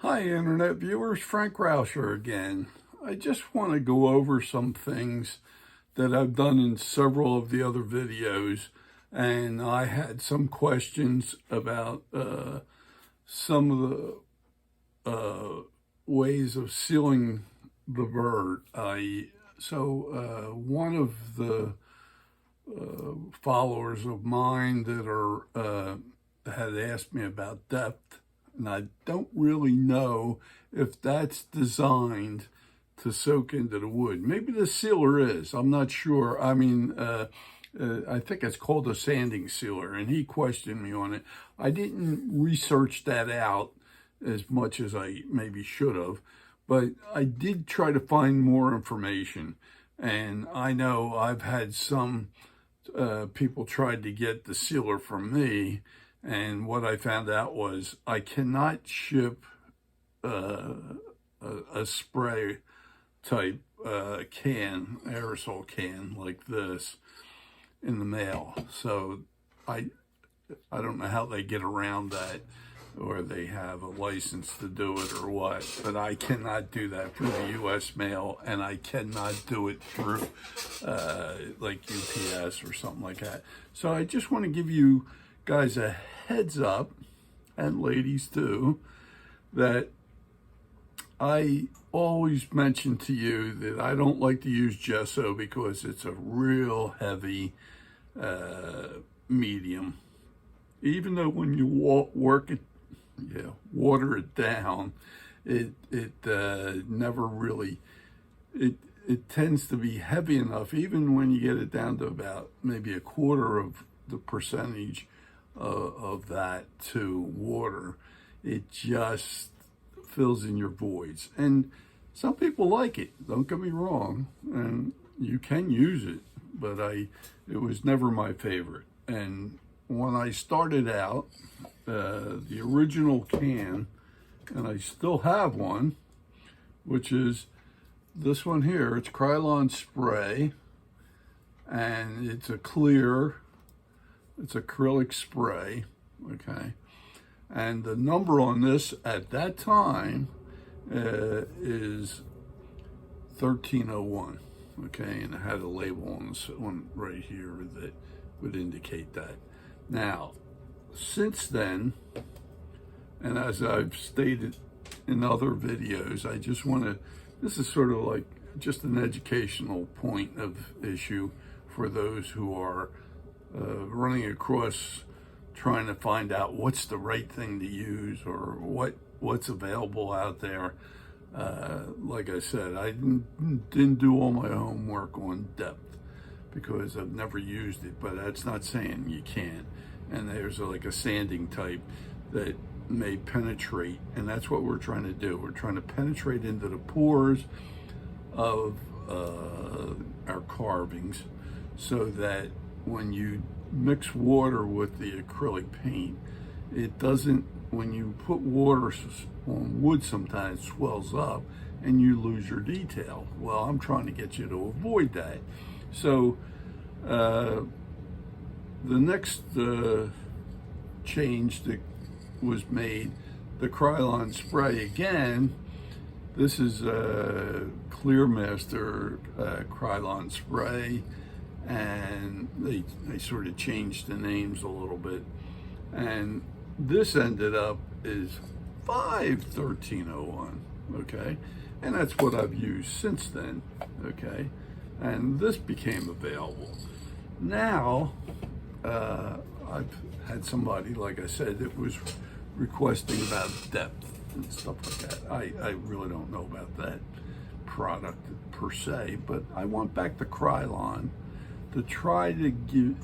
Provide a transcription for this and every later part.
Hi, Internet viewers. Frank Rauscher again. I just want to go over some things that I've done in several of the other videos, and I had some questions about some of the ways of sealing the bird. One of the followers of mine that had asked me about depth, and I don't really know if that's designed to soak into the wood. Maybe the sealer is. I'm not sure. I think it's called a sanding sealer, and he questioned me on it. I didn't research that out as much as I maybe should have, but I did try to find more information. And I know I've had some people tried to get the sealer from me, and what I found out was I cannot ship a spray type aerosol can like this in the mail. So I don't know how they get around that, or they have a license to do it or what, but I cannot do that through the U.S. mail, and I cannot do it through like UPS or something like that. So I just want to give you guys a heads up, and ladies too, that I always mention to you that I don't like to use gesso because it's a real heavy medium. Even though when you water it down, it never really, it tends to be heavy enough, even when you get it down to about maybe a quarter of the percentage of that to water, it just fills in your voids. And some people like it, don't get me wrong, and you can use it, but it was never my favorite. And when I started out, the original can, and I still have one, which is this one here. It's Krylon spray, and it's a clear, it's acrylic spray, okay? And the number on this at that time is 1301, okay? And it had a label on this one right here that would indicate that. Now, since then, and as I've stated in other videos, I just want to, this is sort of like just an educational point of issue for those who are running across trying to find out what's the right thing to use or what's available out there. Like I said, I didn't do all my homework on depth because I've never used it, but that's not saying you can't. And there's like a sanding type that may penetrate, and that's what we're trying to do. We're trying to penetrate into the pores of our carvings so that when you mix water with the acrylic paint, it doesn't, when you put water on wood, sometimes it swells up and you lose your detail. Well, I'm trying to get you to avoid that. So the next change that was made, the Krylon spray again. This is Clearmaster Krylon spray, and they sort of changed the names a little bit. And this ended up is 51301, okay? And that's what I've used since then, okay? And this became available. Now, I've had somebody, like I said, that was requesting about depth and stuff like that. I really don't know about that product per se, but I went back to Krylon to try to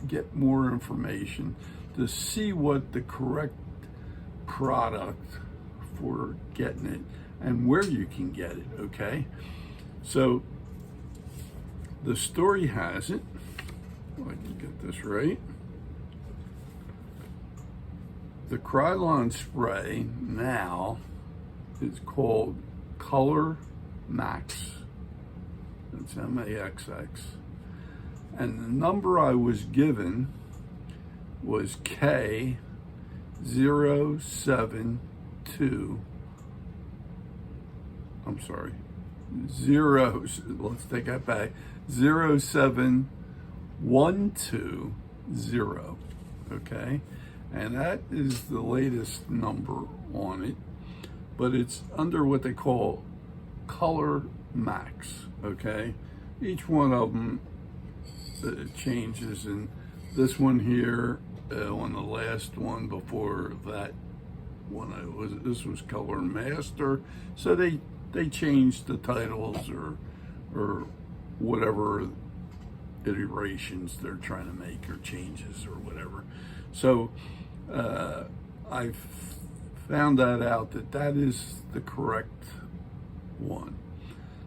get more information to see what the correct product for getting it and where you can get it, okay? So the story has it, if I can get this right, the Krylon spray now is called Color Max. It's M-A-X-X. And the number I was given was K072 I'm sorry, let's take that back, 07120, okay? And that is the latest number on it, but it's under what they call Color Max, okay? Each one of them changes, and this one here, on the last one before that one, this was Color Master, so they changed the titles or whatever iterations they're trying to make, or changes or whatever. So I found that out that is the correct one.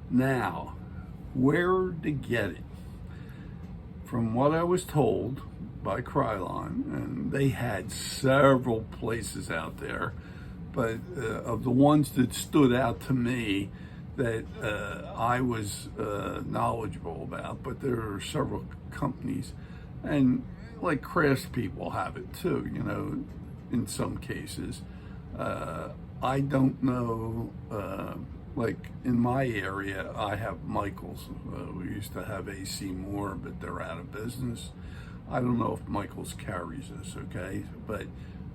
Now, where to get it? From what I was told by Krylon, and they had several places out there, but of the ones that stood out to me that I was knowledgeable about, but there are several companies, and like craftspeople have it too, you know, in some cases. I don't know, like in my area, I have Michaels. We used to have AC Moore, but they're out of business. I don't know if Michaels carries this, okay? But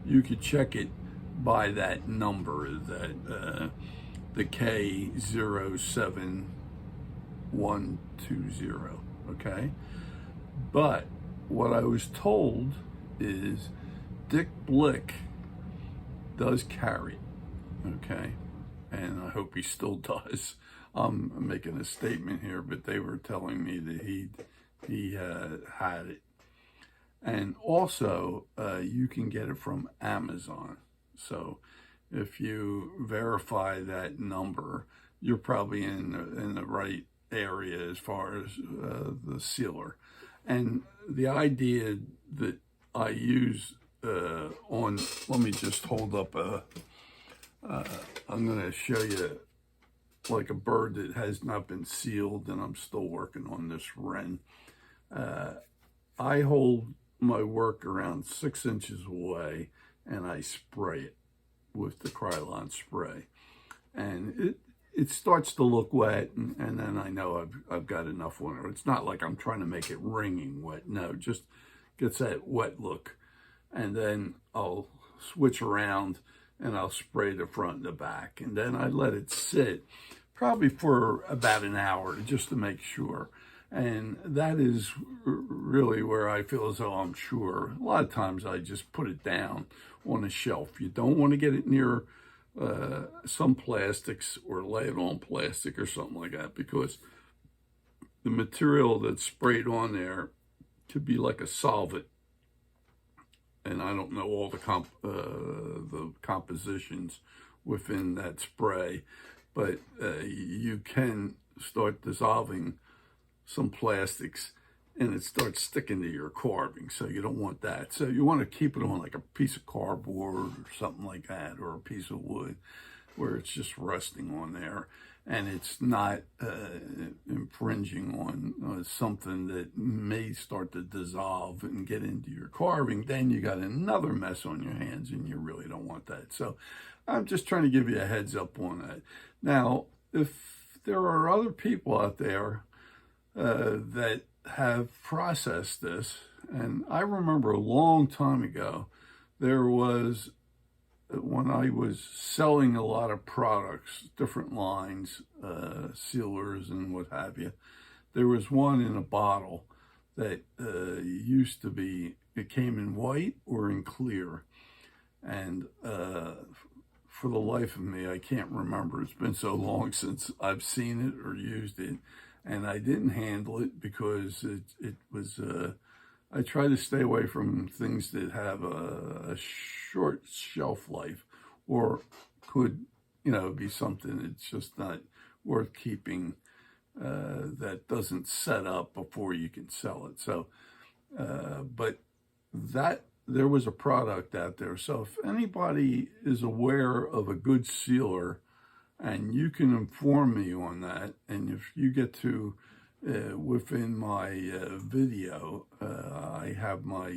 you could check it by that number, that the K07120, okay? But what I was told is Dick Blick does carry, okay? And I hope he still does. I'm making a statement here, but they were telling me that he had it. And also, you can get it from Amazon. So if you verify that number, you're probably in the right area as far as the sealer. And the idea that I use let me just hold up I'm going to show you like a bird that has not been sealed, and I'm still working on this wren. I hold my work around 6 inches away, and I spray it with the Krylon spray, and it starts to look wet, and then I know I've got enough water. It's not like I'm trying to make it wringing wet. No, just gets that wet look, and then I'll switch around and I'll spray the front and the back, and then I let it sit probably for about an hour just to make sure. And that is really where I feel as though I'm sure. A lot of times I just put it down on a shelf. You don't want to get it near some plastics or lay it on plastic or something like that, because the material that's sprayed on there could be like a solvent. And I don't know all the compositions within that spray, but you can start dissolving some plastics and it starts sticking to your carving, so you don't want that. So you want to keep it on like a piece of cardboard or something like that, or a piece of wood where it's just resting on there and it's not infringing on something that may start to dissolve and get into your carving. Then you got another mess on your hands, and you really don't want that. So I'm just trying to give you a heads up on that. Now, if there are other people out there that have processed this, and I remember a long time ago, there was, when I was selling a lot of products, different lines, sealers and what have you, there was one in a bottle that used to be, it came in white or in clear. And for the life of me, I can't remember. It's been so long since I've seen it or used it. And I didn't handle it because it was, I try to stay away from things that have a short shelf life, or could, be something that's just not worth keeping, that doesn't set up before you can sell it. So, but there was a product out there. So if anybody is aware of a good sealer, and you can inform me on that, and if you get to within my video, I have my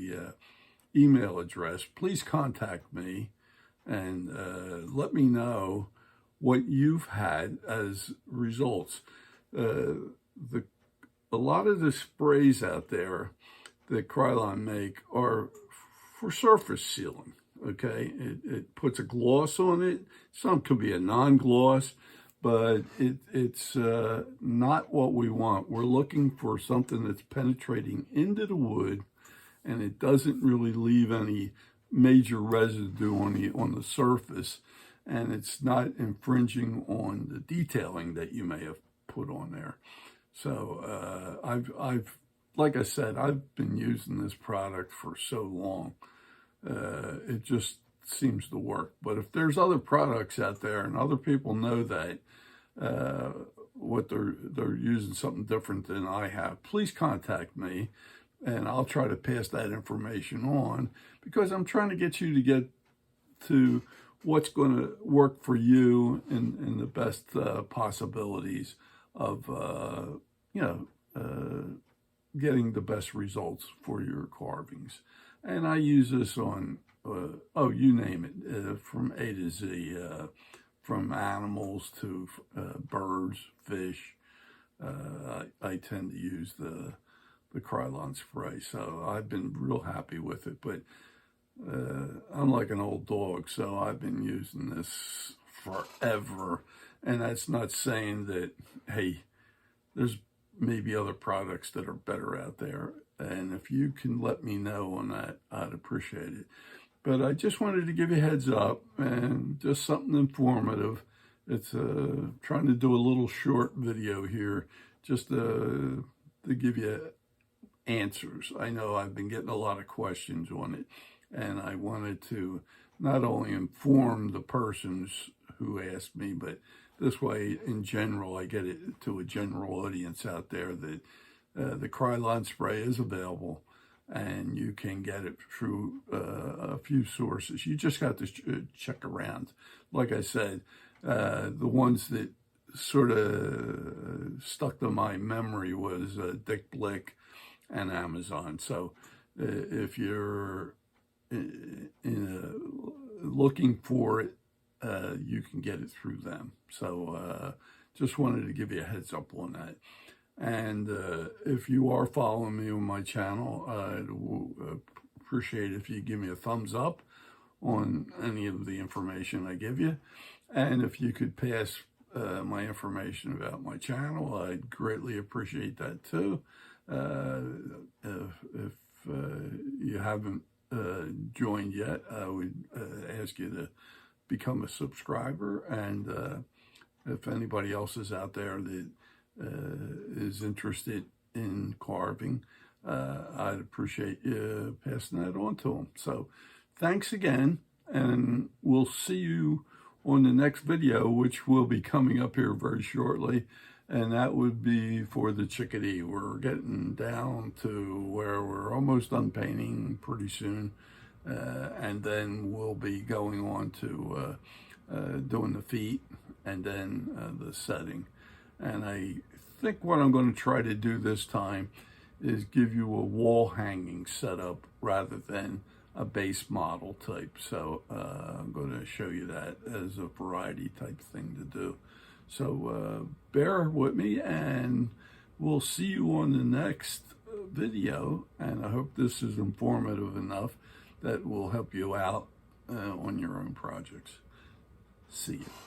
email address. Please contact me and let me know what you've had as results. A lot of the sprays out there that Krylon make are for surface sealing. Okay, it puts a gloss on it. Some could be a non-gloss, but it's not what we want. We're looking for something that's penetrating into the wood, and it doesn't really leave any major residue on the surface, and it's not infringing on the detailing that you may have put on there. So I've like I said, I've been using this product for so long. It just seems to work. But if there's other products out there and other people know that what they're using something different than I have, please contact me, and I'll try to pass that information on, because I'm trying to get you to get to what's going to work for you in the best possibilities of getting the best results for your carvings. And I use this on, you name it, from A to Z, from animals to birds, fish. I tend to use the Krylon spray, so I've been real happy with it. But I'm like an old dog, so I've been using this forever. And that's not saying that, hey, there's maybe other products that are better out there. And if you can let me know on that, I'd appreciate it. But I just wanted to give you a heads up, and just something informative. It's trying to do a little short video here, just to give you answers. I know I've been getting a lot of questions on it, and I wanted to not only inform the persons who asked me, but this way, in general, I get it to a general audience out there that the Krylon spray is available, and you can get it through a few sources. You just got to check around. Like I said, the ones that sort of stuck to my memory was Dick Blick and Amazon. So if you're looking for it, you can get it through them. So just wanted to give you a heads up on that. And if you are following me on my channel, I'd appreciate if you give me a thumbs up on any of the information I give you. And if you could pass my information about my channel, I'd greatly appreciate that too. If you haven't joined yet, I would ask you to become a subscriber. And if anybody else is out there that is interested in carving, I'd appreciate you passing that on to them. So thanks again, and we'll see you on the next video, which will be coming up here very shortly, and that would be for the chickadee. We're getting down to where we're almost done painting pretty soon, and then we'll be going on to doing the feet and then the setting. And I think what I'm going to try to do this time is give you a wall hanging setup rather than a base model type. So I'm going to show you that as a variety type thing to do. So bear with me, and we'll see you on the next video. And I hope this is informative enough that will help you out on your own projects. See you.